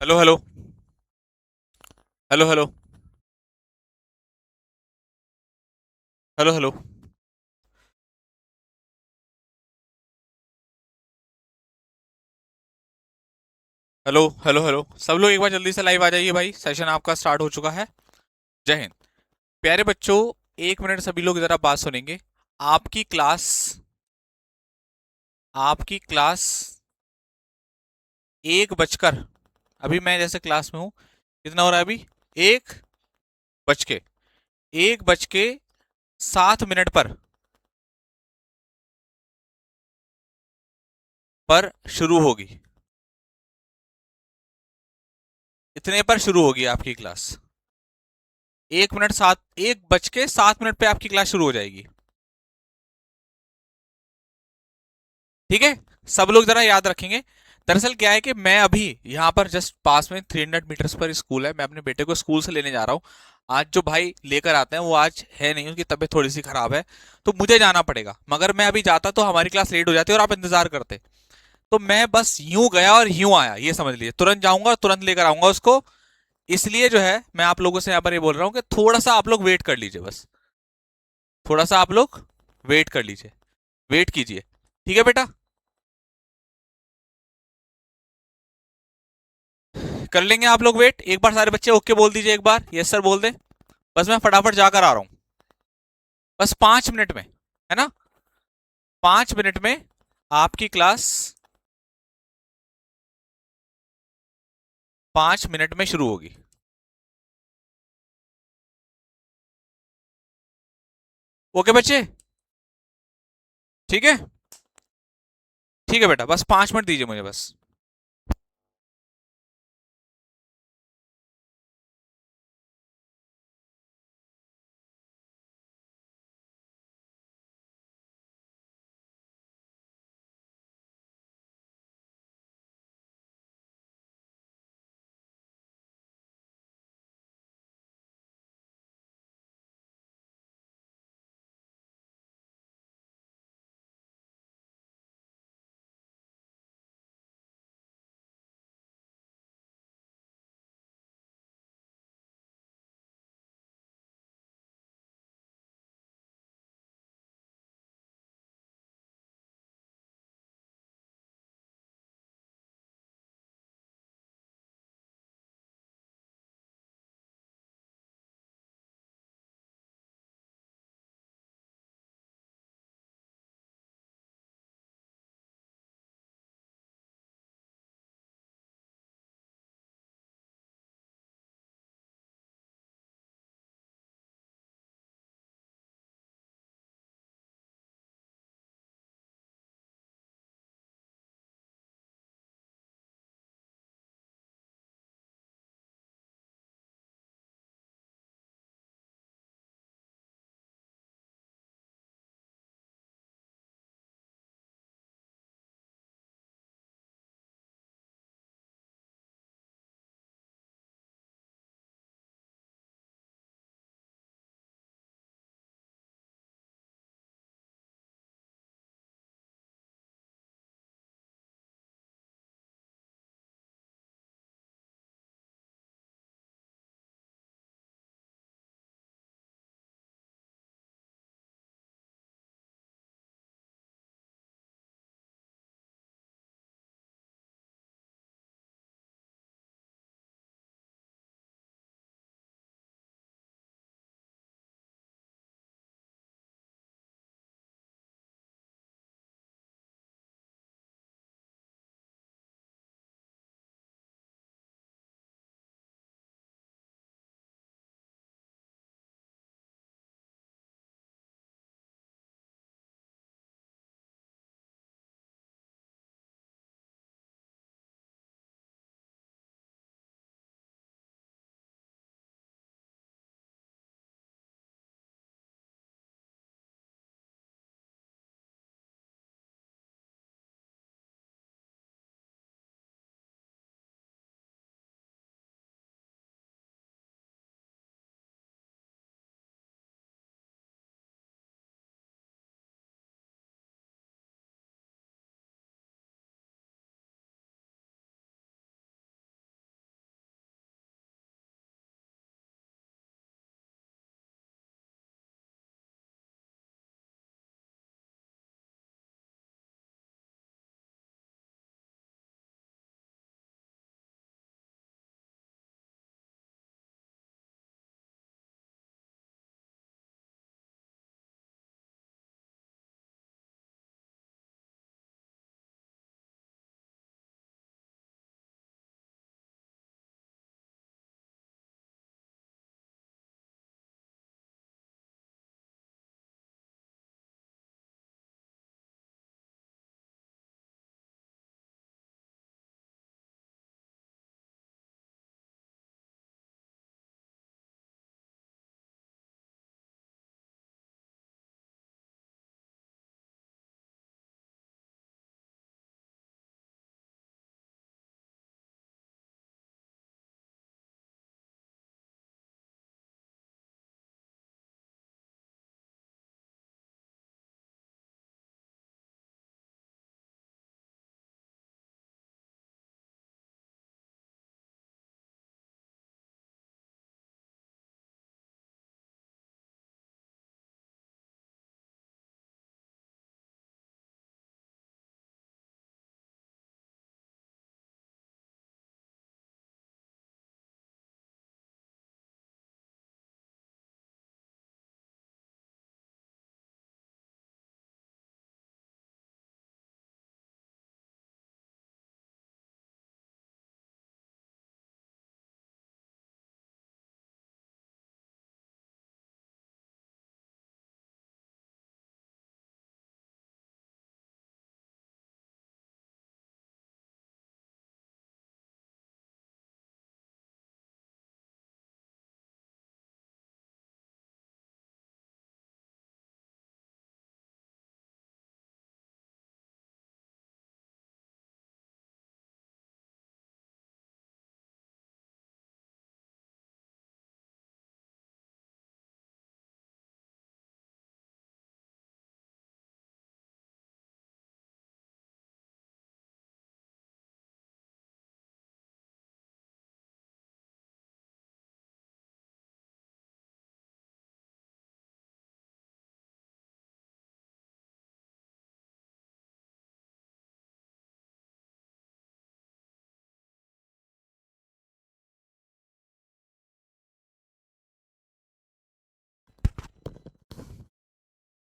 Hello hello. Hello hello. Hello hello. Hello hello hello. सब लोग एक बार जल्दी से लाइव आ जाइए भाई, सेशन आपका स्टार्ट हो चुका है। जय हिंद। प्यारे बच्चों, एक मिनट सभी लोग जरा बात सुनेंगे। आपकी क्लास आपकी क्लास 1 बजकर, अभी मैं जैसे क्लास में हूँ, कितना हो रहा है अभी? 1 बज के 1 बज के 7 मिनट पर शुरू होगी। इतने पर शुरू होगी आपकी क्लास। 1 बज के 7 मिनट पे आपकी क्लास शुरू हो जाएगी। ठीक है, सब लोग जरा याद रखेंगे। दरअसल क्या है कि मैं अभी यहाँ पर जस्ट पास में 300 मीटर्स पर स्कूल है, मैं अपने बेटे को स्कूल से लेने जा रहा हूँ। आज जो भाई लेकर आते हैं वो आज है नहीं, उनकी तबीयत थोड़ी सी खराब है, तो मुझे जाना पड़ेगा। मगर मैं अभी जाता तो हमारी क्लास लेट हो जाती और आप इंतजार करते। तो मैं बस यूं गया और यूं आया, ये समझ लीजिए। तुरंत जाऊंगा और तुरंत लेकर आऊंगा उसको। इसलिए जो है मैं आप लोगों से यहाँ पर ये बोल रहा हूँ कि थोड़ा सा आप लोग वेट कर लीजिए बस। थोड़ा सा आप लोग वेट कर लीजिए, वेट कीजिए। ठीक है बेटा, कर लेंगे आप लोग वेट। एक बार सारे बच्चे ओके बोल दीजिए, एक बार यस सर बोल दे। बस मैं फटाफट जाकर आ रहा हूं, बस 5 मिनट में, है ना? 5 मिनट में आपकी क्लास 5 मिनट में शुरू होगी। ओके बच्चे? ठीक है, ठीक है बेटा, बस 5 मिनट दीजिए मुझे बस।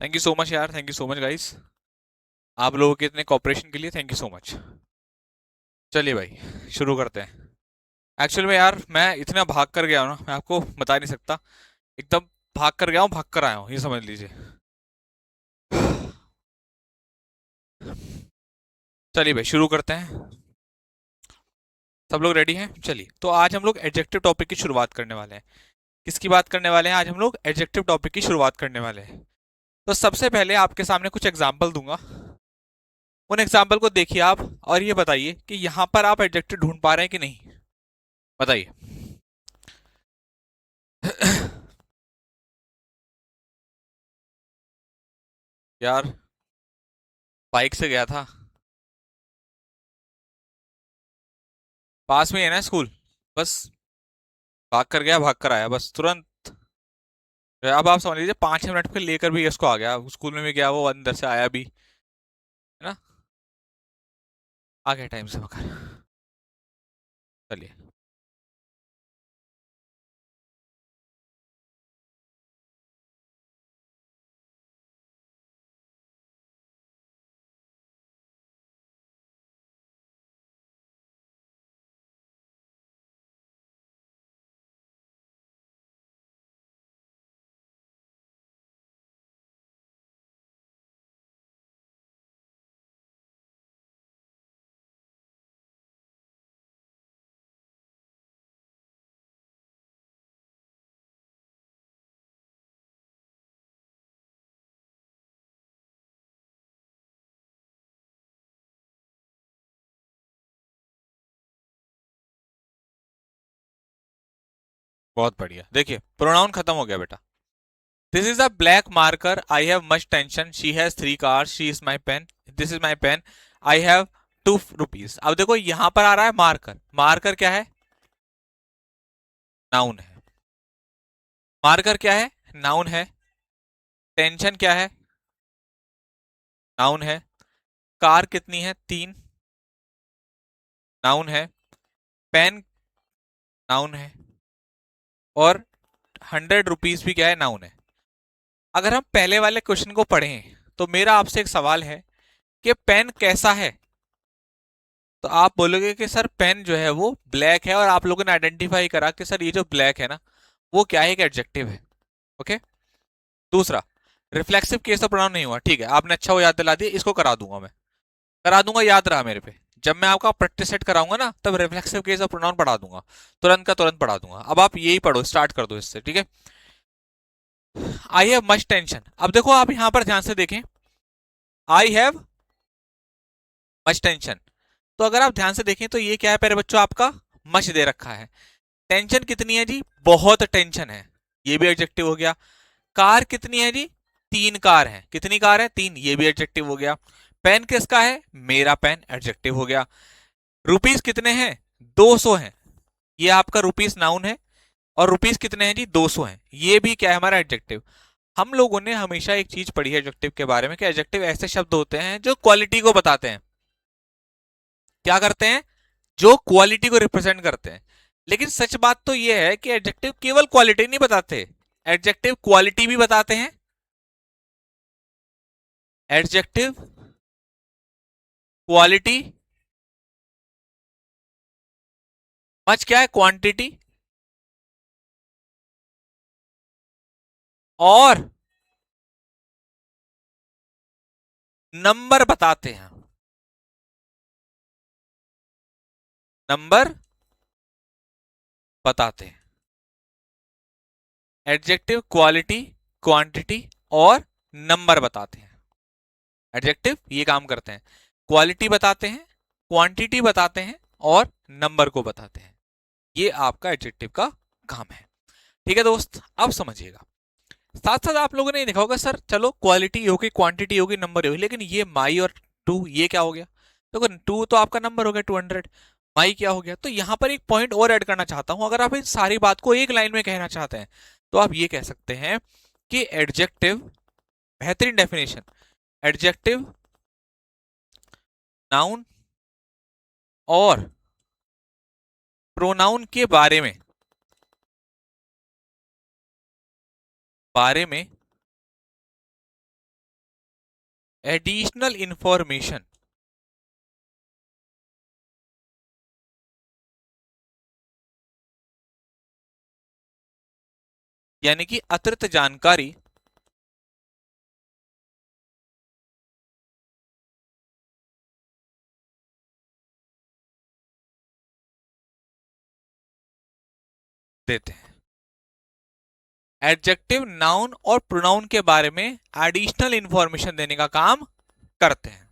थैंक यू सो मच यार, thank you so much guys, आप लोगों के इतने कॉपरेशन के लिए थैंक यू सो मच। चलिए भाई शुरू करते हैं। एक्चुअल में यार मैं इतना भाग कर गया हूँ ना, मैं आपको बता नहीं सकता। एकदम भाग कर गया हूँ, भाग कर आया हूँ, ये समझ लीजिए। चलिए भाई शुरू करते हैं। सब लोग रेडी हैं? चलिए, तो आज हम लोग एडजेक्टिव टॉपिक की शुरुआत करने वाले हैं। किसकी बात करने वाले हैं? आज हम लोग एडजेक्टिव टॉपिक की शुरुआत करने वाले हैं। तो सबसे पहले आपके सामने कुछ एग्जाम्पल दूंगा, उन एग्जाम्पल को देखिए आप, और ये बताइए कि यहाँ पर आप एडजेक्टिव ढूंढ पा रहे हैं कि नहीं, बताइए। यार बाइक से गया था, पास में ही है ना स्कूल, बस भाग कर गया, भाग कर आया, बस तुरंत। अब आप समझ लीजिए 5 मिनट पे लेकर भी इसको आ गया, स्कूल में भी गया, वो अंदर से आया भी, है ना, आ गया टाइम से मगर। चलिए। बहुत बढ़िया, देखिए प्रोनाउन खत्म हो गया बेटा। This is a black marker, I have much tension, she has 3 cars, she is my pen, this is my pen, I have 2 rupees। अब देखो यहां पर आ रहा है मार्कर, मार्कर क्या है? नाउन है। मार्कर क्या है? नाउन है। टेंशन क्या है? नाउन है। कार कितनी है? 3, नाउन है। पेन नाउन है। और 100 rupees भी क्या है? नाउन है। अगर हम पहले वाले क्वेश्चन को पढ़ें तो मेरा आपसे एक सवाल है कि पेन कैसा है। तो आप बोलोगे कि सर पेन जो है वो ब्लैक है, और आप लोगों ने आइडेंटिफाई करा कि सर ये जो ब्लैक है ना, वो क्या है? एक एडजेक्टिव है। ओके। दूसरा, रिफ्लेक्सिव केस ऑफ प्रोनाउन नहीं हुआ, ठीक है, आपने अच्छा वो याद दिला दिया, इसको करा दूंगा मैं, करा दूंगा, याद रहा मेरे पे। जब मैं आपका प्रैक्टिस सेट कराऊंगा ना, तब रिफ्लेक्सिव केस ऑफ प्रोनाउन पढ़ा दूंगा, तुरंत का तुरंत पढ़ा दूंगा। अब आप यही पढ़ो, स्टार्ट कर दो इससे, ठीक है। आई हैव मच टेंशन, अब देखो आप यहां पर ध्यान से देखें, आई हैव मच टेंशन, तो अगर आप ध्यान से देखें तो ये क्या है प्यारे बच्चों? आपका मच दे रखा है। टेंशन कितनी है जी? बहुत टेंशन है, ये भी एडजेक्टिव हो गया। कार कितनी है जी? 3 कार है। कितनी कार है? 3, ये भी एडजेक्टिव हो गया। पेन किसका है? मेरा पेन, एडजेक्टिव हो गया। रुपीस कितने हैं? 200 हैं, ये आपका रुपीस नाउन है। और रुपीस कितने हैं जी? 200 हैं, ये भी क्या है? हमारा एडजेक्टिव। हम लोगों ने हमेशा एक चीज पढ़ी है एडजेक्टिव के बारे में कि एडजेक्टिव ऐसे शब्द होते हैं जो क्वालिटी को बताते हैं। क्या करते हैं? जो क्वालिटी को रिप्रेजेंट करते हैं। लेकिन सच बात तो यह है कि एडजेक्टिव केवल क्वालिटी नहीं बताते, एडजेक्टिव क्वालिटी भी बताते हैं। एडजेक्टिव क्वालिटी, मच क्या है? क्वांटिटी, और नंबर बताते हैं। नंबर बताते हैं। एडजेक्टिव क्वालिटी, क्वांटिटी और नंबर बताते हैं। एडजेक्टिव ये काम करते हैं, क्वालिटी बताते हैं, क्वांटिटी बताते हैं और नंबर को बताते हैं। ये आपका एडजेक्टिव का काम है। ठीक है दोस्त, अब समझिएगा। साथ साथ आप लोगों ने देखा होगा सर चलो क्वालिटी होगी, क्वांटिटी होगी, नंबर होगी, लेकिन ये माई और टू ये क्या हो गया? देखो टू तो आपका नंबर हो गया 200, माई क्या हो गया? तो यहां पर एक पॉइंट और ऐड करना चाहता हूं, अगर आप इन सारी बात को एक लाइन में कहना चाहते हैं तो आप ये कह सकते हैं कि एडजेक्टिव, बेहतरीन डेफिनेशन, एडजेक्टिव नाउन और प्रोनाउन के बारे में एडिशनल इंफॉर्मेशन, यानी कि अतिरिक्त जानकारी देते हैं। एडजेक्टिव नाउन और प्रोनाउन के बारे में एडिशनल इंफॉर्मेशन देने का काम करते हैं।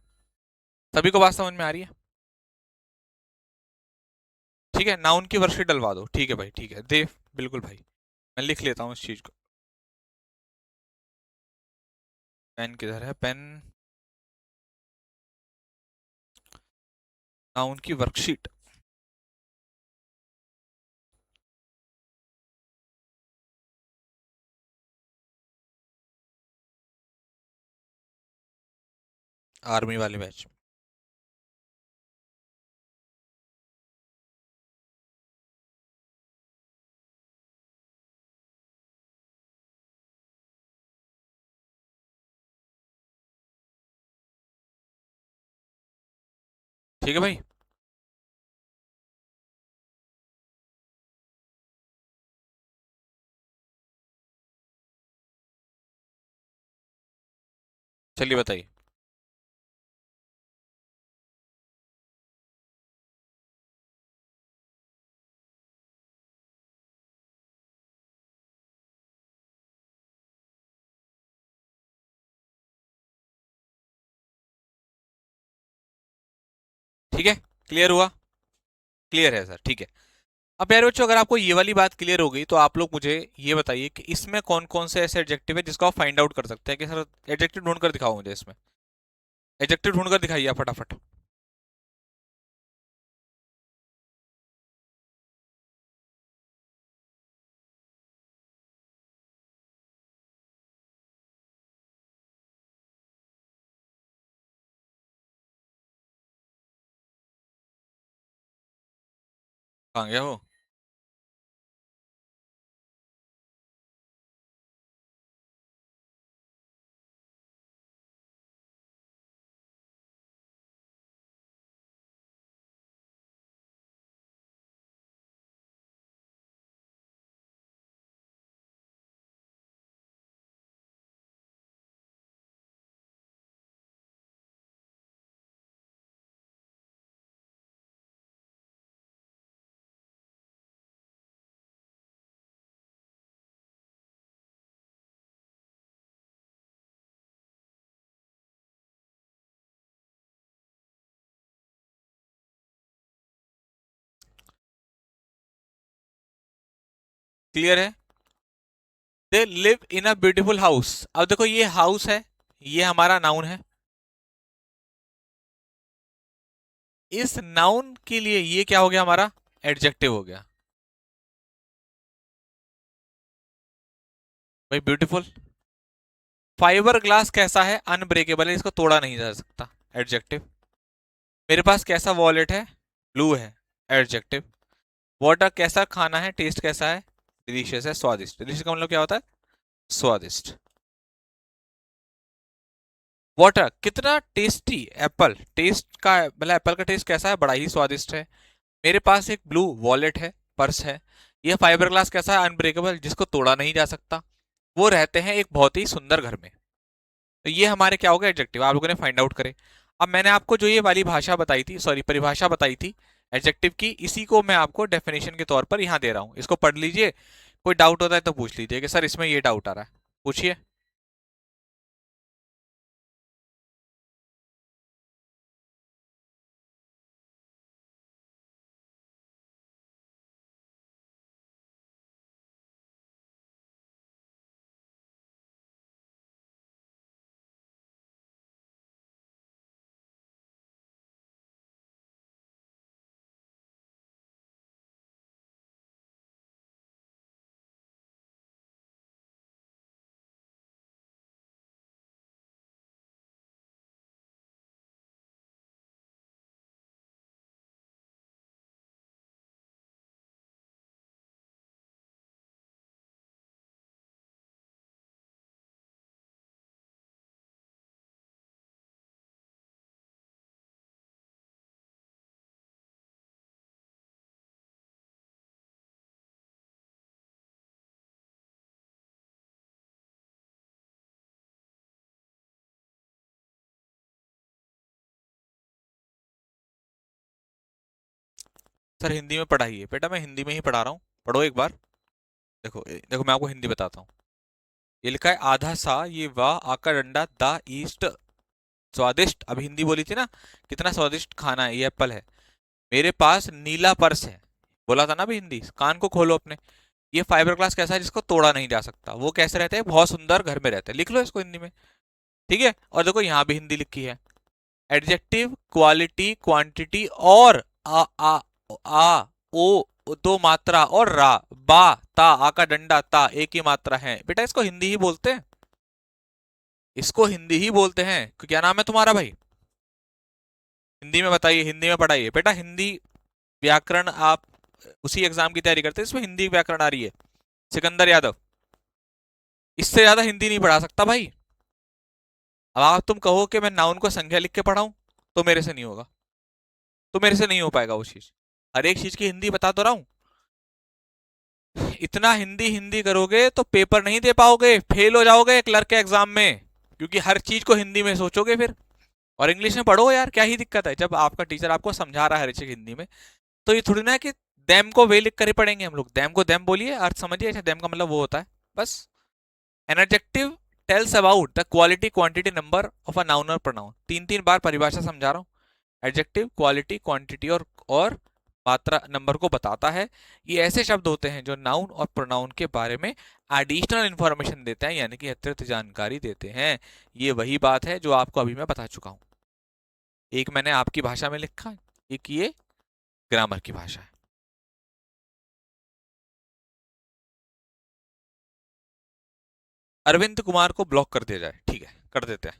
सभी को बात समझ में आ रही है? ठीक है, नाउन की वर्कशीट डलवा दो। ठीक है भाई, ठीक है, दे, बिल्कुल भाई, मैं लिख लेता हूँ इस चीज को। पेन किधर है? पेन। नाउन की वर्कशीट। आर्मी वाले बैच। ठीक है भाई। चलिए बताइए। ठीक है, क्लियर हुआ? क्लियर है सर, ठीक है। अब प्यारे बच्चों, अगर आपको ये वाली बात क्लियर हो गई तो आप लोग मुझे ये बताइए कि इसमें कौन कौन से ऐसे एडजेक्टिव है जिसको आप फाइंड आउट कर सकते हैं कि सर एडजेक्टिव ढूंढ कर दिखाओ मुझे इसमें। एडजेक्टिव ढूंढ कर दिखाइए आप फटाफट। कहाँ गया वो? क्लियर है? They live in a beautiful house. अब देखो, ये हाउस है, ये हमारा नाउन है। इस नाउन के लिए ये क्या हो गया हमारा? एडजेक्टिव हो गया। भाई ब्यूटीफुल। फाइबर ग्लास कैसा है? अनब्रेकेबल है, इसको तोड़ा नहीं जा सकता। एडजेक्टिव। मेरे पास कैसा वॉलेट है? ब्लू है। एडजेक्टिव। वाटर कैसा खाना है? टेस्ट कैसा है? डिलीशियस है, स्वादिष्ट। डिलीशियस का मतलब क्या होता है? स्वादिष्ट। वाटर कितना टेस्टी। एप्पल टेस्ट का मतलब एप्पल का टेस्ट कैसा है? बड़ा ही स्वादिष्ट है। मेरे पास एक ब्लू वॉलेट है, पर्स है। यह फाइबर ग्लास कैसा है? अनब्रेकेबल, जिसको तोड़ा नहीं जा सकता। वो रहते हैं एक बहुत ही सुंदर घर में। तो ये हमारे क्या हो गए? एडजेक्टिव। आप लोगों ने फाइंड आउट करे। अब मैंने आपको जो ये वाली भाषा बताई थी, सॉरी परिभाषा बताई थी एडजेक्टिव की, इसी को मैं आपको डेफिनेशन के तौर पर यहां दे रहा हूं। इसको पढ़ लीजिए। कोई डाउट होता है तो पूछ लीजिए कि सर इसमें ये डाउट आ रहा है। पूछिए। सर हिंदी में पढ़ाइए। बेटा मैं हिंदी में ही पढ़ा रहा हूँ, पढ़ो एक बार। देखो देखो मैं आपको हिंदी बताता हूँ। ये लिखा है आधा सा, ये वाह, आका डंडा, दा ईस्ट, स्वादिष्ट। अभी हिंदी बोली थी ना, कितना स्वादिष्ट खाना है, ये एप्पल है। मेरे पास नीला पर्स है, बोला था ना अभी हिंदी। कान को खोलो अपने। ये फाइबर ग्लास कैसा है जिसको तोड़ा नहीं जा सकता, वो कैसे रहते हैं, बहुत सुंदर घर में रहते हैं। लिख लो इसको हिंदी में, ठीक है। और देखो यहाँ भी हिंदी लिखी है। एडजेक्टिव, क्वालिटी, क्वांटिटी और आ ओ, दो मात्रा, और रा, बा, ता, आ का डंडा, ता, एक ही मात्रा है। बेटा इसको हिंदी ही बोलते हैं, इसको हिंदी ही बोलते हैं। क्या नाम है तुम्हारा भाई? हिंदी में बताइए, हिंदी में पढ़ाइए बेटा। हिंदी व्याकरण आप उसी एग्जाम की तैयारी करते हैं, इसमें हिंदी व्याकरण आ रही है। सिकंदर यादव, इससे ज्यादा हिंदी नहीं पढ़ा सकता भाई। अब आप तुम कहो कि मैं नाउन को संज्ञा लिख के पढ़ाऊं, तो मेरे से नहीं होगा, तो मेरे से नहीं हो पाएगा वो चीज। हर एक चीज की हिंदी बता तो रहा हूं। इतना हिंदी हिंदी करोगे तो पेपर नहीं दे पाओगे, फेल हो जाओगे क्लर्क के एग्जाम में, क्योंकि हर चीज को हिंदी में सोचोगे फिर। और इंग्लिश में पढ़ो यार, क्या ही दिक्कत है जब आपका टीचर आपको समझा रहा है हर चीज हिंदी में। तो ये थोड़ी ना है कि देम को वे लिख कर ही पढ़ेंगे हम लोग। देम को देम बोलिए, अर्थ समझिए। अच्छा, देम का मतलब वो होता है बस। An adjective tells about the quality, quantity, number of a noun और प्रोनाउन। तीन तीन बार परिभाषा समझा रहा हूँ। एडजेक्टिव क्वालिटी, क्वांटिटी और मात्रा, नंबर को बताता है। ये ऐसे शब्द होते हैं जो नाउन और प्रोनाउन के बारे में एडिशनल इंफॉर्मेशन देते हैं, यानी कि अतिरिक्त जानकारी देते हैं। ये वही बात है जो आपको अभी मैं बता चुका हूं। एक मैंने आपकी भाषा में लिखा, एक ये ग्रामर की भाषा है। अरविंद कुमार को ब्लॉक कर दिया जाए, ठीक है कर देते हैं।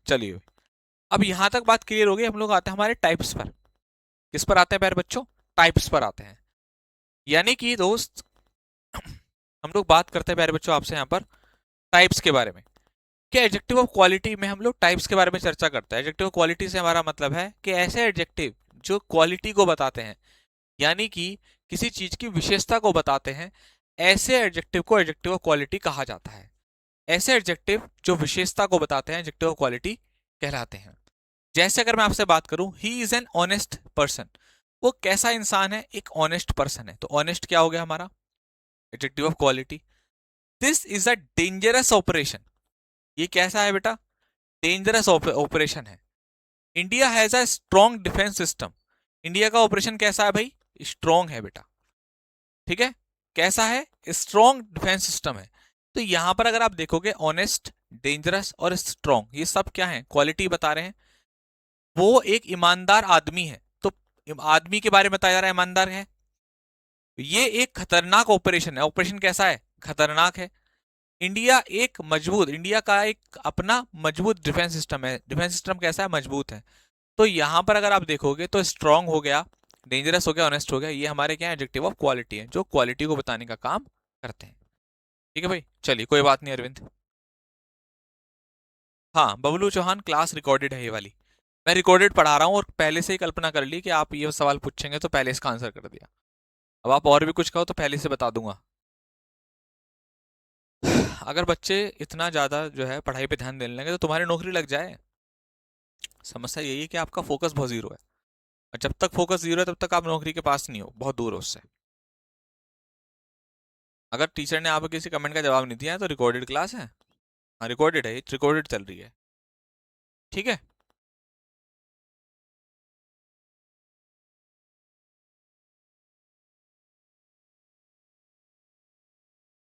चलिए, अब यहां तक बात क्लियर हो गई। हम लोग आते हैं हमारे टाइप्स पर। किस पर आते हैं प्यारे बच्चों? टाइप्स पर आते हैं। यानी कि दोस्त, हम लोग बात करते हैं प्यारे बच्चों आपसे यहाँ पर टाइप्स के बारे में। कि एडजेक्टिव ऑफ क्वालिटी में हम लोग टाइप्स के बारे में चर्चा करते हैं। एडजेक्टिव ऑफ क्वालिटी से हमारा मतलब है कि ऐसे एडजेक्टिव जो क्वालिटी को बताते हैं, यानी कि किसी चीज की विशेषता को बताते हैं, ऐसे एडजेक्टिव को एडजेक्टिव ऑफ क्वालिटी कहा जाता है। ऐसे एडजेक्टिव जो विशेषता को बताते हैं एडजेक्टिव ऑफ क्वालिटी कहलाते हैं। जैसे अगर मैं आपसे बात करूं, he is an honest person, वो कैसा इंसान है? एक ऑनेस्ट पर्सन है। तो ऑनेस्ट क्या हो गया हमारा? Adjective of quality. This is a dangerous operation, ये कैसा है बेटा? डेंजरस ऑपरेशन है। India has a strong defence system, India का ऑपरेशन कैसा है भाई? स्ट्रॉन्ग है बेटा, ठीक है। कैसा है? स्ट्रॉन्ग डिफेंस सिस्टम है। तो यहां पर अगर आप देखोगे, ऑनेस्ट, डेंजरस और स्ट्रॉन्ग, ये सब क्या है? क्वालिटी बता रहे हैं। वो एक ईमानदार आदमी है, तो आदमी के बारे में बताया जा रहा है ईमानदार है। ये एक खतरनाक ऑपरेशन है। ऑपरेशन कैसा है? खतरनाक है। इंडिया एक मजबूत, इंडिया का एक अपना मजबूत डिफेंस सिस्टम है। डिफेंस सिस्टम कैसा है? मजबूत है। तो यहां पर अगर आप देखोगे तो स्ट्रांग हो गया, डेंजरस हो गया, ऑनेस्ट हो गया, ये हमारे क्या है? एडजेक्टिव ऑफ क्वालिटी है, जो क्वालिटी को बताने का काम करते हैं। ठीक है भाई, चलिए कोई बात नहीं अरविंद। हाँ, बबलू चौहान, क्लास रिकॉर्डेड है ये वाली। मैं रिकॉर्डेड पढ़ा रहा हूँ और पहले से ही कल्पना कर ली कि आप ये सवाल पूछेंगे तो पहले इसका आंसर कर दिया। अब आप और भी कुछ कहो तो पहले से बता दूंगा। अगर बच्चे इतना ज्यादा जो है पढ़ाई पे ध्यान देने लगे तो तुम्हारी नौकरी लग जाए। समस्या यही है कि आपका फोकस बहुत जीरो है, और जब तक फोकस जीरो है तब तक आप नौकरी के पास नहीं हो, बहुत दूर हो उससे। अगर टीचर ने आपको किसी कमेंट का जवाब नहीं दिया है तो रिकॉर्डेड क्लास है। हाँ रिकॉर्डेड है, रिकॉर्डेड चल रही है, ठीक है।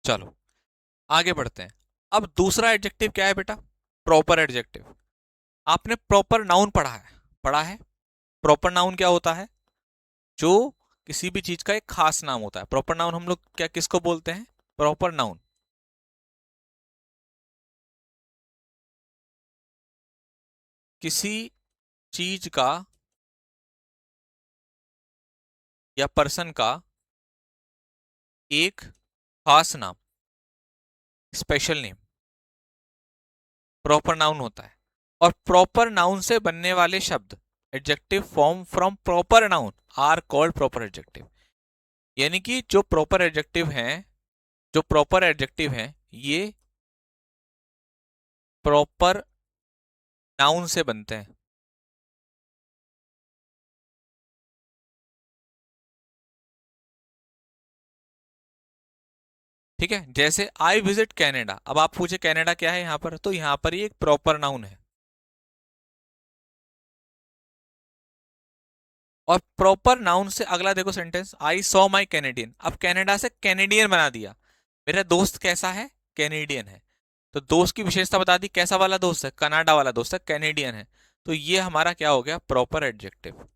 चलो आगे बढ़ते हैं। अब दूसरा एडजेक्टिव क्या है बेटा? Proper adjective. आपने प्रॉपर नाउन पढ़ा है? पढ़ा है। प्रॉपर नाउन क्या होता है? जो किसी भी चीज का एक खास नाम होता है। प्रॉपर नाउन हम लोग क्या किसको बोलते हैं? प्रॉपर नाउन किसी चीज का या पर्सन का एक खास नाम, स्पेशल नेम, प्रॉपर नाउन होता है। और प्रॉपर नाउन से बनने वाले शब्द, adjective form from proper noun, are called proper adjective. यानी कि जो प्रॉपर एडजेक्टिव हैं, जो प्रॉपर एडजेक्टिव हैं, ये प्रॉपर नाउन से बनते हैं। ठीक है, जैसे आई विजिट कनाडा। अब आप पूछे कनाडा क्या है यहाँ पर, तो यहाँ पर ये एक प्रॉपर नाउन है। और प्रॉपर नाउन से अगला देखो sentence, I saw my Canadian. अब कनाडा से कैनेडियन बना दिया। मेरा दोस्त कैसा है, कैनेडियन है। तो दोस्त की विशेषता बता दी, कैसा वाला दोस्त है, कनाडा वाला दोस्त है, कैनेडियन है। तो ये हमारा क्या हो गया, प्रॉपर एडजेक्टिव।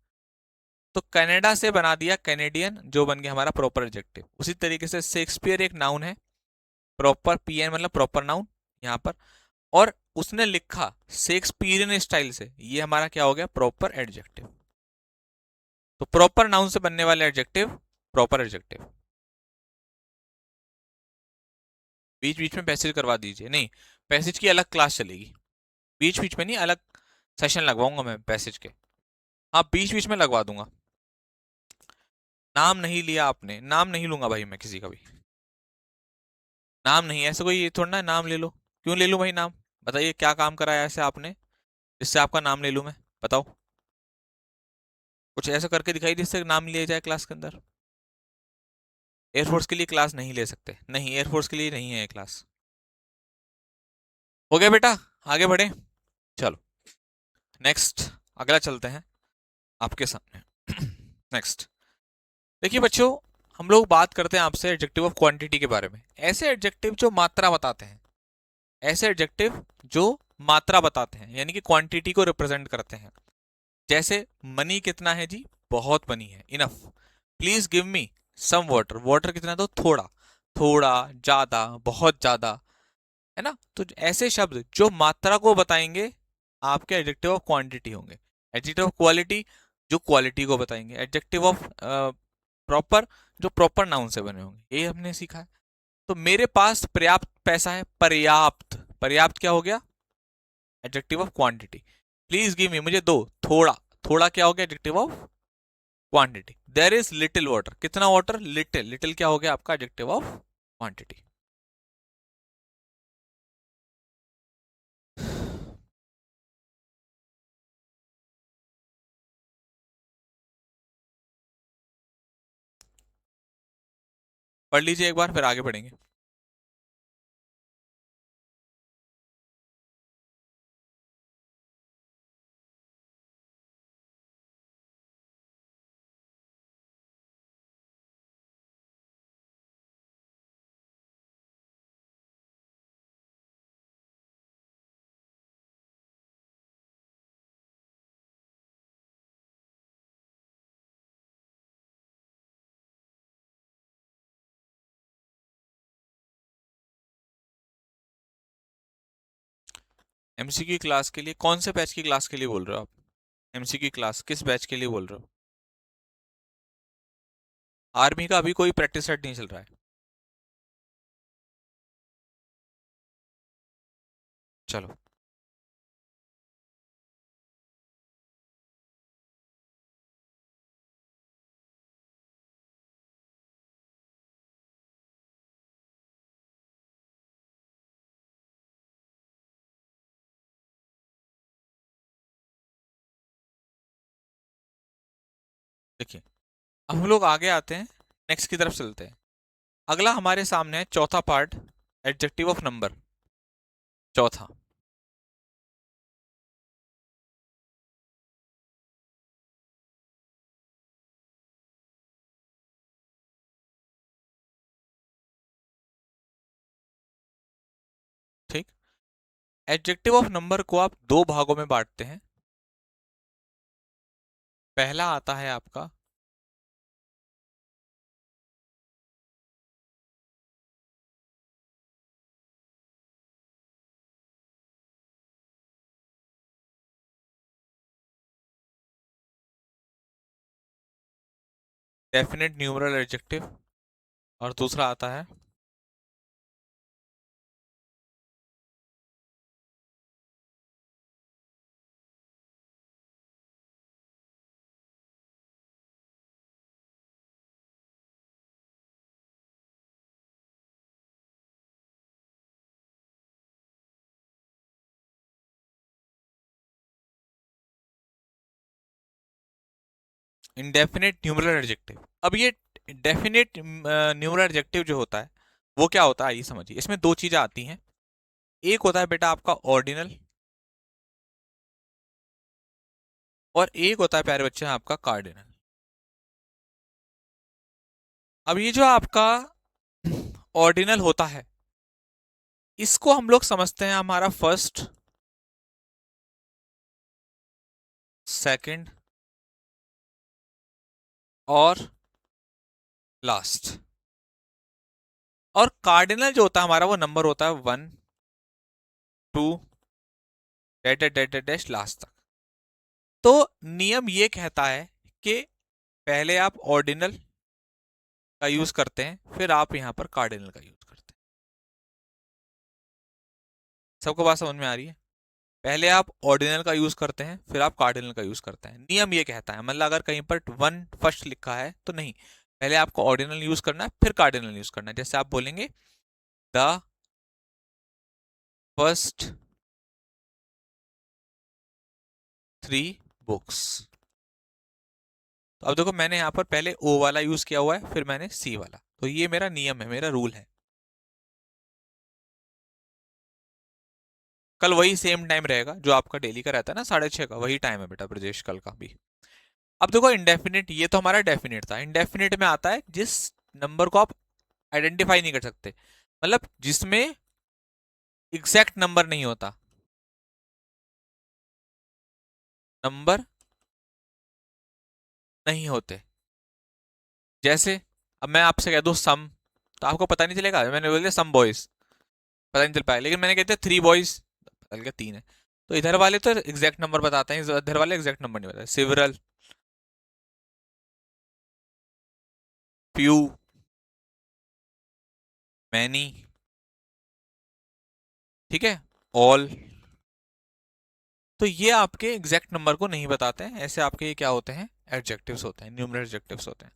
तो कनाडा से बना दिया कैनेडियन, जो बन गया हमारा प्रॉपर एडजेक्टिव। उसी तरीके से शेक्सपियर एक नाउन है, प्रॉपर पीएन मतलब प्रॉपर नाउन यहाँ पर, और उसने लिखा शेक्सपियरियन स्टाइल से, ये हमारा क्या हो गया, प्रॉपर एडजेक्टिव। तो प्रॉपर नाउन से बनने वाले एडजेक्टिव प्रॉपर एडजेक्टिव। बीच बीच में पैसेज करवा दीजिए, नहीं पैसेज की अलग क्लास चलेगी, बीच बीच में नहीं, अलग सेशन लगवाऊंगा मैं पैसेज के। हाँ बीच बीच में लगवा दूंगा। नाम नहीं लिया आपने, नाम नहीं लूंगा भाई मैं किसी का भी। नाम नहीं, ऐसे कोई ये थोड़ा ना नाम ले लो। क्यों ले लूं भाई नाम, बताइए क्या काम कराया ऐसे आपने जिससे आपका नाम ले लूं मैं, बताओ। कुछ ऐसा करके दिखाई जिससे नाम लिया जाए क्लास के अंदर। एयरफोर्स के लिए क्लास नहीं ले सकते, नहीं एयरफोर्स के लिए नहीं है ये क्लास। हो गया बेटा, आगे बढ़े, चलो नेक्स्ट, अगला चलते हैं आपके सामने। नेक्स्ट, देखिए बच्चों, हम लोग बात करते हैं आपसे एडजेक्टिव ऑफ क्वांटिटी के बारे में। ऐसे एडजेक्टिव जो मात्रा बताते हैं, ऐसे एडजेक्टिव जो मात्रा बताते हैं, यानी कि क्वांटिटी को रिप्रेजेंट करते हैं। जैसे मनी कितना है जी, बहुत मनी है, enough. Please give me some water, water कितना, तो थोड़ा, थोड़ा, ज्यादा, बहुत ज्यादा, है ना। तो ऐसे शब्द जो मात्रा को बताएंगे आपके एडजेक्टिव ऑफ क्वांटिटी होंगे। एडजेक्टिव ऑफ क्वालिटी जो क्वालिटी को बताएंगे। एडजेक्टिव ऑफ प्रॉपर जो प्रॉपर नाउन से बने होंगे, ये हमने सीखा है। तो मेरे पास पर्याप्त पैसा है, पर्याप्त, पर्याप्त क्या हो गया, adjective of quantity. Please give me, मुझे दो, थोड़ा, थोड़ा क्या हो गया, adjective of quantity. There is little water, कितना वाटर, लिटिल, लिटिल क्या हो गया आपका एडजेक्टिव ऑफ क्वांटिटी। पढ़ लीजिए एक बार, फिर आगे बढ़ेंगे। एमसीक्यू क्लास के लिए कौन से बैच की क्लास के लिए बोल रहे हो आप, एमसीक्यू क्लास किस बैच के लिए बोल रहे हो। आर्मी का अभी कोई प्रैक्टिस सेट नहीं चल रहा है। चलो, देखिए हम लोग आगे आते हैं, नेक्स्ट की तरफ चलते हैं। अगला हमारे सामने है चौथा पार्ट, एडजेक्टिव ऑफ नंबर, चौथा। ठीक, एडजेक्टिव ऑफ नंबर को आप दो भागों में बांटते हैं। पहला आता है आपका डेफिनेट न्यूमरल एडजेक्टिव, और दूसरा आता है, इनडेफिनेट न्यूमरल एडजेक्टिव। अब ये डेफिनेट न्यूमरल एडजेक्टिव जो होता है वो क्या होता है, ये समझिए। इसमें दो चीजें आती हैं। एक होता है बेटा आपका ऑर्डिनल, और एक होता है प्यारे बच्चे आपका कार्डिनल। अब ये जो आपका ऑर्डिनल होता है, इसको हम लोग समझते हैं हमारा फर्स्ट, सेकंड और लास्ट। और कार्डिनल जो होता है हमारा, वो नंबर होता है 1 2 dash dash dash dash last तक। तो नियम ये कहता है कि पहले आप ऑर्डिनल का यूज करते हैं, फिर आप यहां पर कार्डिनल का यूज करते हैं। सबको बात समझ में आ रही है? पहले आप ऑर्डिनल का यूज करते हैं, फिर आप कार्डिनल का यूज करते हैं। नियम ये कहता है, मतलब अगर कहीं पर वन फर्स्ट लिखा है तो नहीं, पहले आपको ऑर्डिनल यूज करना है, फिर कार्डिनल यूज करना है। जैसे आप बोलेंगे द फर्स्ट 3 बुक्स। तो अब देखो, मैंने यहां पर पहले ओ वाला यूज किया हुआ है, फिर मैंने सी वाला। तो ये मेरा नियम है, मेरा रूल है। कल वही सेम टाइम रहेगा जो आपका डेली का रहता है ना, 6:30 का, वही टाइम है बेटा ब्रजेश, कल का भी। अब देखो इंडेफिनिट, ये तो हमारा डेफिनिट था। इंडेफिनिट में आता है जिस नंबर को आप आइडेंटिफाई नहीं कर सकते, मतलब जिसमें एग्जैक्ट नंबर नहीं होता, नंबर नहीं होते। जैसे अब मैं आपसे कह दूं सम, तो आपको पता नहीं चलेगा। मैंने बोल दिया सम बॉयज, पता नहीं चल पाया। लेकिन मैंने कहते 3 बॉयज, पता चल गया 3 है। तो इधर वाले तो एग्जैक्ट नंबर बताते हैं, इधर वाले एग्जैक्ट नंबर नहीं बताते। सिवरल, फ्यू, मैनी, ठीक है, ऑल। तो ये आपके एग्जैक्ट नंबर को नहीं बताते हैं। ऐसे आपके ये क्या होते हैं, एडजेक्टिव्स होते हैं, न्यूमरल एडजेक्टिव्स होते हैं।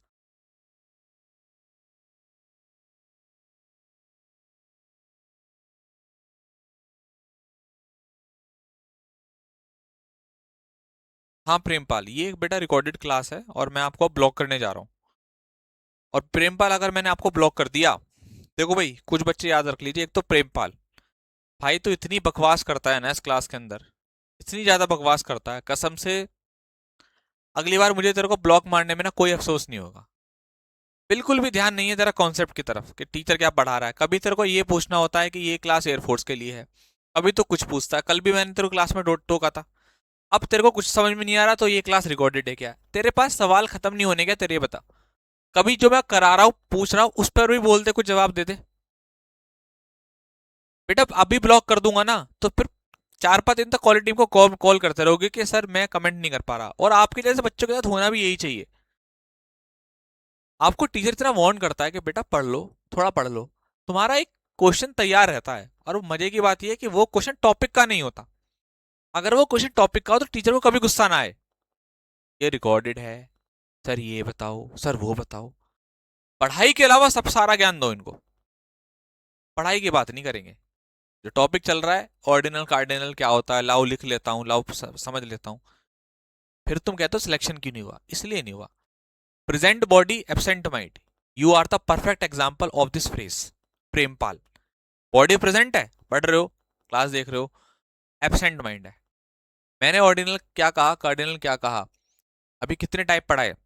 हाँ प्रेमपाल, ये एक बेटा रिकॉर्डेड क्लास है और मैं आपको ब्लॉक करने जा रहा हूँ। और प्रेमपाल अगर मैंने आपको ब्लॉक कर दिया, देखो भाई कुछ बच्चे याद रख लीजिए। एक तो प्रेमपाल भाई तो इतनी बकवास करता है ना इस क्लास के अंदर, इतनी ज्यादा बकवास करता है कसम से। अगली बार मुझे तेरे को ब्लॉक मारने में ना कोई अफसोस नहीं होगा। बिल्कुल भी ध्यान नहीं है तेरा कॉन्सेप्ट की तरफ कि टीचर क्या पढ़ा रहा है। कभी तेरे को ये पूछना होता है कि ये क्लास एयरफोर्स के लिए है, अभी तो कुछ पूछता है। कल भी मैंने तेरे को क्लास में टोका था। अब तेरे को कुछ समझ में नहीं आ रहा तो ये क्लास रिकॉर्डेड है क्या? तेरे पास सवाल खत्म नहीं होने क्या तेरे, ये बता। कभी जो मैं करा रहा हूं पूछ रहा हूं उस पर भी बोलते, कुछ जवाब देते। बेटा अभी ब्लॉक कर दूंगा ना तो फिर 4-5 दिन तक कॉल टीम को कॉल करते रहोगे कि सर मैं कमेंट नहीं कर पा रहा। और आपके जैसे बच्चों के साथ होना भी यही चाहिए। आपको टीचर इतना वार्न करता है कि बेटा पढ़ लो, थोड़ा पढ़ लो, तुम्हारा एक क्वेश्चन तैयार रहता है। और वो मजे की बात यह है कि वो क्वेश्चन टॉपिक का नहीं होता। अगर वो क्वेश्चन टॉपिक का हो तो टीचर को कभी गुस्सा ना आए। ये रिकॉर्डेड है सर, ये बताओ सर, वो बताओ। पढ़ाई के अलावा सब सारा ज्ञान दो इनको, पढ़ाई की बात नहीं करेंगे। जो टॉपिक चल रहा है, ऑर्डिनल कार्डिनल क्या होता है, लाओ लिख लेता हूँ, लाओ समझ लेता हूँ। फिर तुम कहते हो सिलेक्शन क्यों नहीं हुआ? इसलिए नहीं हुआ। Present body absent mind, you are the perfect example of this phrase. Prempal, body present है, पढ़ रहे हो, क्लास देख रहे हो, एब्सेंट माइंड है। मैंने ऑर्डिनल क्या कहा, कार्डिनल क्या कहा, अभी कितने टाइप पढ़ा है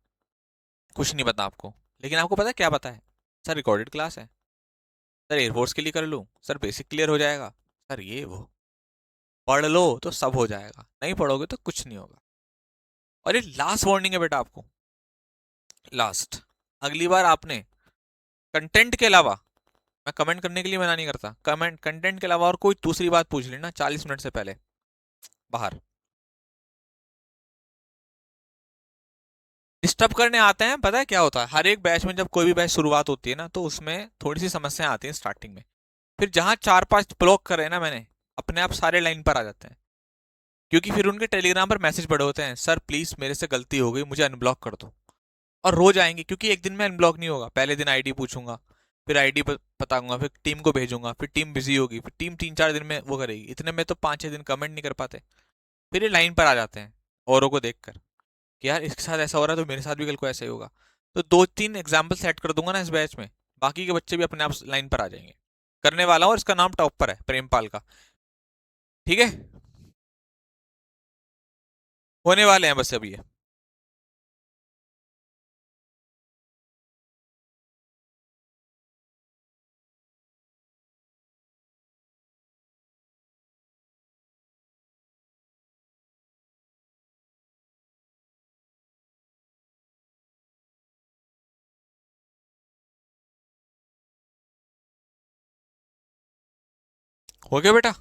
कुछ नहीं पता आपको। लेकिन आपको पता है क्या पता है? सर रिकॉर्डेड क्लास है, सर एयरफोर्स के लिए कर लूँ, सर बेसिक क्लियर हो जाएगा, सर ये वो। पढ़ लो तो सब हो जाएगा, नहीं पढ़ोगे तो कुछ नहीं होगा। और ये लास्ट वार्निंग है बेटा आपको, लास्ट। अगली बार आपने कंटेंट के अलावा, मैं कमेंट करने के लिए मना नहीं करता, कमेंट कंटेंट के अलावा और कोई दूसरी बात पूछ लेना 40 मिनट से पहले, बाहर। डिस्टर्ब करने आते हैं। पता है क्या होता है, हर एक बैच में जब कोई भी बैच शुरुआत होती है ना, तो उसमें थोड़ी सी समस्याएं आती हैं स्टार्टिंग में। फिर जहां 4-5 ब्लॉक करे ना मैंने, अपने आप सारे लाइन पर आ जाते हैं। क्योंकि फिर उनके टेलीग्राम पर मैसेज पड़े होते हैं, सर प्लीज मेरे से गलती हो गई, मुझे अनब्लॉक कर दो। और रोज आएंगे, क्योंकि एक दिन में अनब्लॉक नहीं होगा। पहले दिन आईडी पूछूंगा, फिर आईडी बताऊंगा, फिर टीम को भेजूंगा, फिर टीम बिजी होगी, फिर टीम 3-4 दिन में वो करेगी। इतने में तो 5-6 दिन कमेंट नहीं कर पाते। फिर ये लाइन पर आ जाते हैं औरों को देखकर कि यार इसके साथ ऐसा हो रहा है तो मेरे साथ भी कल को ऐसा ही होगा। तो 2-3 एग्जाम्पल सेट कर दूंगा ना इस बैच में, बाकी के बच्चे भी अपने आप लाइन पर आ जाएंगे। करने वाला हूँ और इसका नाम टॉप पर है, प्रेमपाल का। ठीक है, होने वाले हैं बस अभी ये। हो गया बेटा।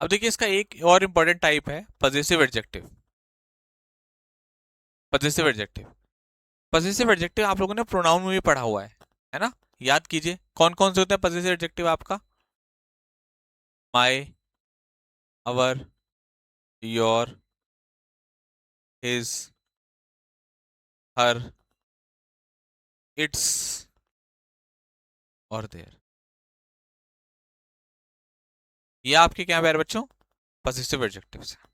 अब देखिए, इसका एक और इम्पोर्टेंट टाइप है possessive adjective. Possessive adjective, possessive adjective आप लोगों ने प्रोनाउन में भी पढ़ा हुआ है ना? याद कीजिए कौन कौन से होते हैं पजेसिव एडजेक्टिव आपका। माई, अवर, योर, हिज, हर, इट्स और देयर। ये आपके क्या प्यारे बच्चों, पजेसिव एडजेक्टिव्स हैं।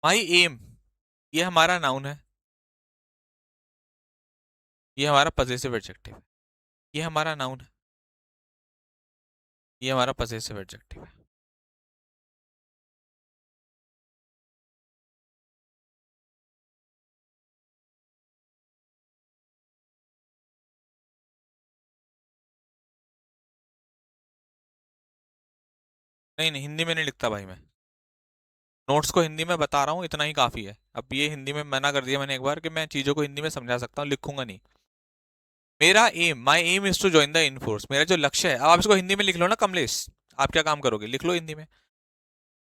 माई एम, ये हमारा नाउन है, ये हमारा पजेसिव एडजेक्टिव है। ये हमारा नाउन है, ये हमारा पजेसिव एडजेक्टिव है। नहीं नहीं, हिंदी में नहीं लिखता भाई मैं। नोट्स को हिंदी में बता रहा हूँ, इतना ही काफी है। अब ये हिंदी में मना कर दिया मैंने एक बार कि मैं चीजों को हिंदी में समझा सकता हूँ, लिखूंगा नहीं। मेरा aim, my aim is to join the in force, मेरा जो लक्ष्य है। अब आप इसको हिंदी में लिख लो ना कमलेश। आप क्या काम करोगे, लिख लो हिंदी में।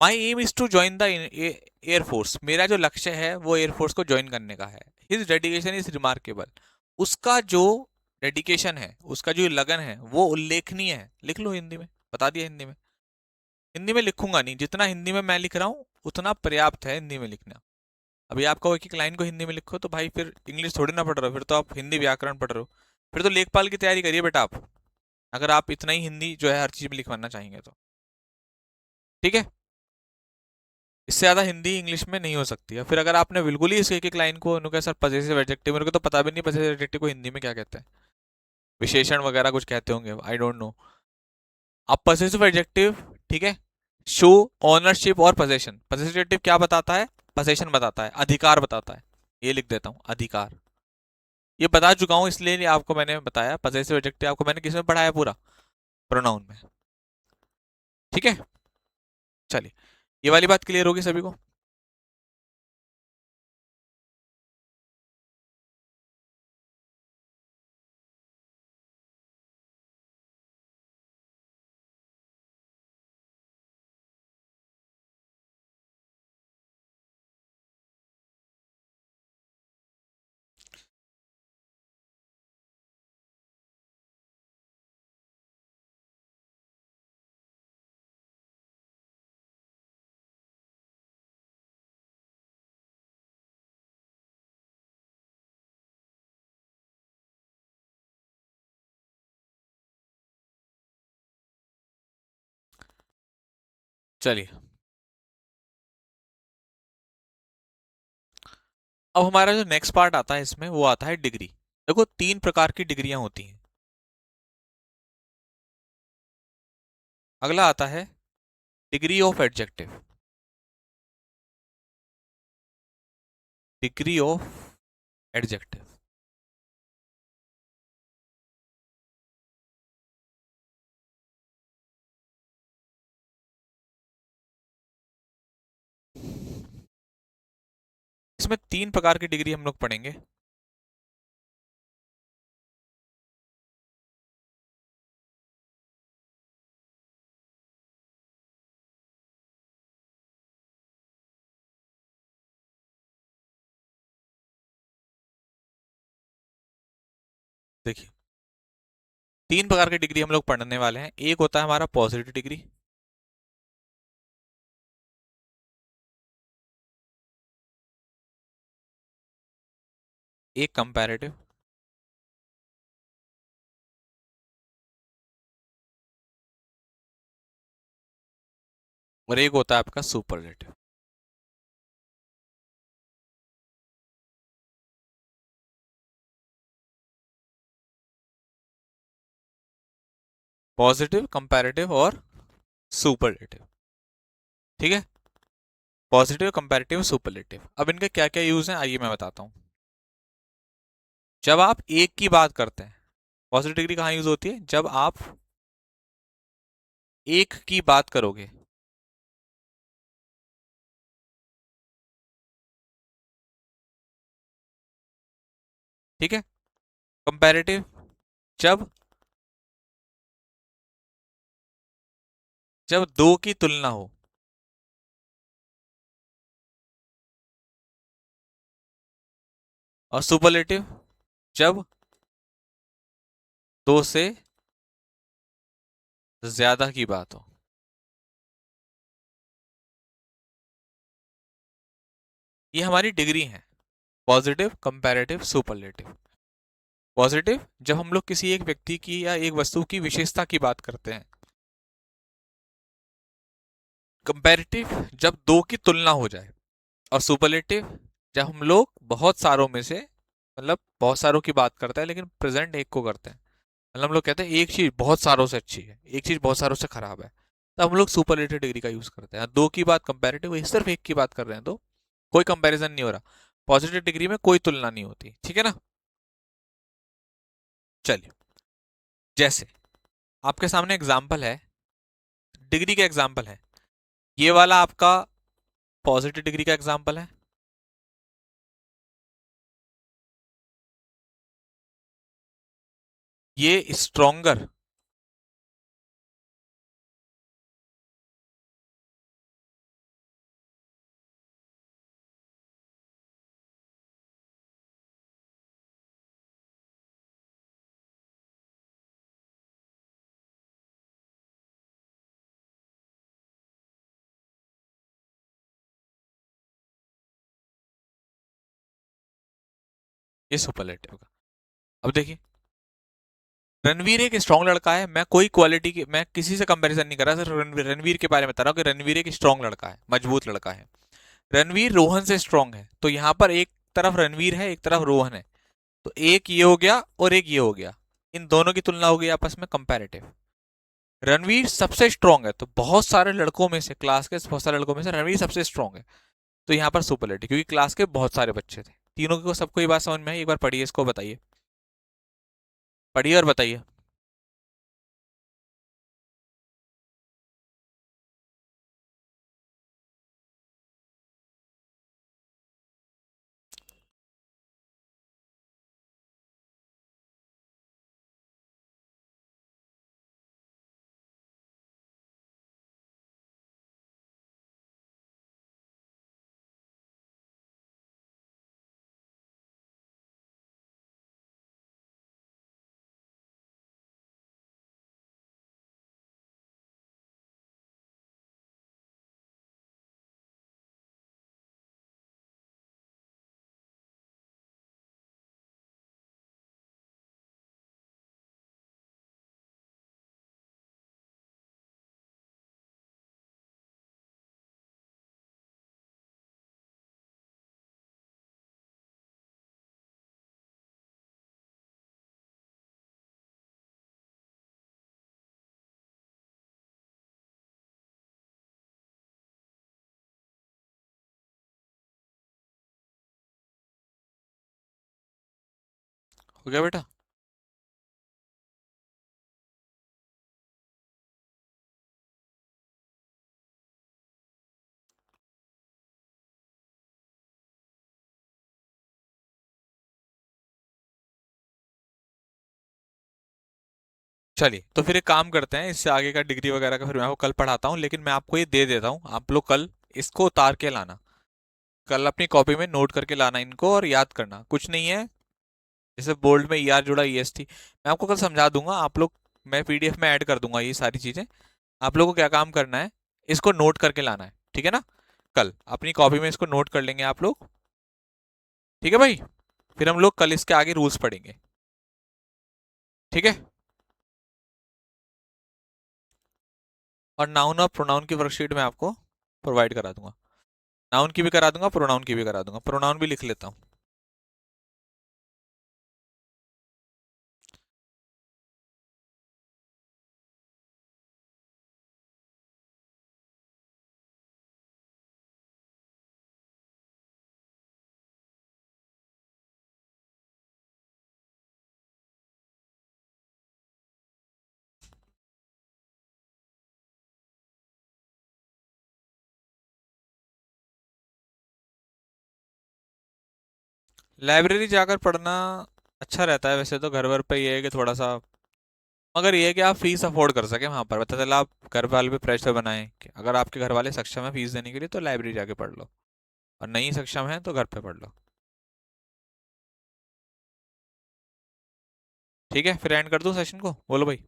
My aim is to join the air force, मेरा जो लक्ष्य है वो एयरफोर्स को ज्वाइन करने का है। हिज डेडिकेशन इज रिमार्केबल, उसका जो डेडिकेशन है, उसका जो लगन है वो उल्लेखनीय है। लिख लो हिंदी में, बता दिया हिंदी में। हिंदी में लिखूंगा नहीं, जितना हिंदी में मैं लिख रहा हूँ उतना पर्याप्त है हिंदी में लिखना। अभी आपको एक एक लाइन को हिंदी में लिखो तो भाई फिर इंग्लिश थोड़ी ना पढ़ रहे हो, फिर तो आप हिंदी व्याकरण पढ़ रहे हो। फिर तो लेखपाल की तैयारी करिए बेटा आप, अगर आप इतना ही हिंदी जो है हर चीज में लिखवाना चाहेंगे तो। ठीक है, इससे ज्यादा हिंदी इंग्लिश में नहीं हो सकती है। फिर अगर आपने बिल्कुल ही इस एक एक लाइन को उन्होंने सर पजेसिव एडजेक्टिव, मेरे को तो पता भी नहीं पजेसिव एडजेक्टिव को हिंदी में क्या कहते हैं, विशेषण वगैरह कुछ कहते होंगे, आई डोंट नो। अब पजेसिव एडजेक्टिव, ठीक है, शो ओनरशिप और पोजेशन। पजेसिव एडजेक्टिव क्या बताता है, पोजेशन बताता है, अधिकार बताता है। ये लिख देता हूं, अधिकार। ये बता चुका हूं इसलिए आपको मैंने बताया, पजेसिव एडजेक्टिव आपको मैंने किस में पढ़ाया पूरा, प्रोनाउन में। ठीक है, चलिए, ये वाली बात क्लियर होगी सभी को। चलिए, अब हमारा जो नेक्स्ट पार्ट आता है इसमें वो आता है डिग्री। देखो, तीन प्रकार की डिग्रियां होती हैं। अगला आता है degree of adjective. Degree of adjective, इसमें तीन प्रकार की डिग्री हम लोग पढ़ेंगे। देखिए, तीन प्रकार की डिग्री हम लोग पढ़ने वाले हैं। एक होता है हमारा पॉजिटिव डिग्री, एक कंपैरेटिव, और एक होता है आपका सुपरलेटिव। पॉजिटिव, कंपैरेटिव और सुपरलेटिव। ठीक है, पॉजिटिव, कंपैरेटिव, सुपरलेटिव। अब इनके क्या क्या यूज हैं आइए मैं बताता हूँ। जब आप एक की बात करते हैं, पॉजिटिव डिग्री कहाँ यूज होती है? जब आप एक की बात करोगे। ठीक है, कंपैरेटिव जब जब दो की तुलना हो। और सुपरलेटिव जब दो से ज्यादा की बात हो। ये हमारी डिग्री है, पॉजिटिव, कंपैरेटिव, सुपरलेटिव। पॉजिटिव जब हम लोग किसी एक व्यक्ति की या एक वस्तु की विशेषता की बात करते हैं। कंपैरेटिव जब दो की तुलना हो जाए। और सुपरलेटिव जब हम लोग बहुत सारों में से, मतलब बहुत सारों की बात करते हैं लेकिन प्रेजेंट एक को करते हैं। मतलब हम लोग कहते हैं एक चीज बहुत सारों से अच्छी है, एक चीज बहुत सारों से खराब है, तो हम लोग सुपरलेटिव डिग्री का यूज करते हैं। दो की बात कंपैरेटिव, सिर्फ एक की बात कर रहे हैं तो कोई कंपैरिजन नहीं हो रहा। पॉजिटिव डिग्री में कोई तुलना नहीं होती। ठीक है ना? चलिए, जैसे आपके सामने एग्जाम्पल है, डिग्री का एग्जाम्पल है। ये वाला आपका पॉजिटिव डिग्री का एग्जाम्पल है। ये स्ट्रोंगर, ये सुपरलेटिव का। अब देखिए, रणवीर एक स्ट्रांग लड़का है। मैं कोई क्वालिटी की, मैं किसी से कंपैरिजन नहीं कर रहा, सिर्फ रणवीर रणवीर के बारे में बता रहा हूँ कि रणवीर एक स्ट्रांग लड़का है, मजबूत लड़का है। रणवीर रोहन से स्ट्रांग है, तो यहाँ पर एक तरफ रणवीर है, एक तरफ रोहन है, तो एक ये हो गया और एक ये हो गया। इन दोनों की तुलना हो गई आपस में, कंपैरेटिव। रणवीर सबसे स्ट्रांग है, तो बहुत सारे लड़कों में से, क्लास के बहुत सारे लड़कों में से रणवीर सबसे स्ट्रांग है, तो यहाँ पर सुपरलेटिव, क्योंकि क्लास के बहुत सारे बच्चे थे। तीनों को, सबको ये बात समझ में आई? एक बार पढ़िए इसको, बताइए, पढ़िए और बताइए। हो गया बेटा? चलिए, तो फिर एक काम करते हैं, इससे आगे का डिग्री वगैरह का फिर मैं आपको कल पढ़ाता हूँ, लेकिन मैं आपको ये दे देता हूँ, आप लोग कल इसको उतार के लाना। कल अपनी कॉपी में नोट करके लाना इनको, और याद करना कुछ नहीं है। जैसे बोल्ड में ER जुड़ा EST, मैं आपको कल समझा दूंगा आप लोग। मैं PDF में ऐड कर दूंगा ये सारी चीजें। आप लोगों को क्या काम करना है, इसको नोट करके लाना है, ठीक है ना। कल अपनी कॉपी में इसको नोट कर लेंगे आप लोग, ठीक है भाई। फिर हम लोग कल इसके आगे रूल्स पढ़ेंगे, ठीक है। और नाउन और प्रोनाउन की वर्कशीट में आपको प्रोवाइड करा दूंगा। नाउन की भी करा दूंगा, प्रोनाउन की भी करा दूंगा। प्रोनाउन भी लिख लेता हूँ। लाइब्रेरी जाकर पढ़ना अच्छा रहता है वैसे तो। घर वर पे ये है कि थोड़ा सा, मगर ये है कि आप फीस अफोर्ड कर सके वहां पर। पता चला आप घर वाले पे प्रेशर बनाएं कि अगर आपके घर वाले सक्षम है फीस देने के लिए तो लाइब्रेरी जाके पढ़ लो, और नहीं सक्षम है तो घर पे पढ़ लो। ठीक है, फिर एंड कर दूं सेशन को, बोलो भाई।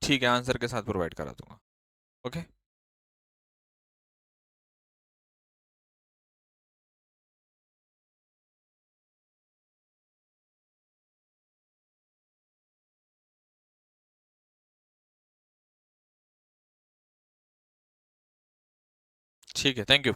ठीक है, आंसर के साथ प्रोवाइड करा दूंगा। ओके। ठीक है, थैंक यू।